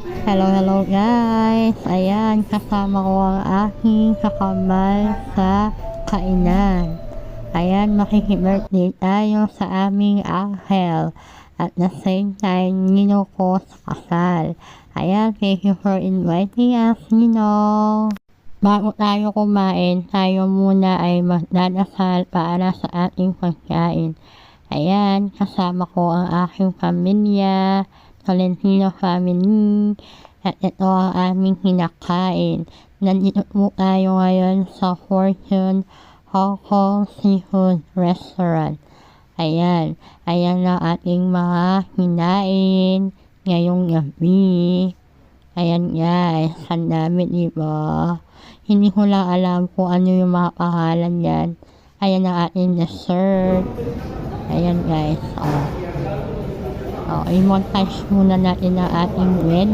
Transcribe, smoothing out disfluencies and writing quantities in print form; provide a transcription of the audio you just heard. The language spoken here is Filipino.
Hello guys! Ayan, kasama ko ang aking kakambal sa kainan. Ayan, makikibirthday tayo sa aming Angel. At the same time, Nino ko sa kasal. Ayan, thank you for inviting us, Nino. Bago tayo kumain, tayo muna ay magdadasal para sa ating pagkain. Ayan, kasama ko ang aking pamilya, Tolentino family, at ito ang aming kinakain. Nandito po tayo ngayon sa Fortune Hong Kong Seafood Restaurant. Ayan, ayan ang ating mga kinain ngayong gabi. Ayan guys, ang dami diba? Hindi ko lang alam kung ano yung mga pangalan yan. Ayan ang ating dessert. Ayan guys, i-montage muna natin ang ating menu.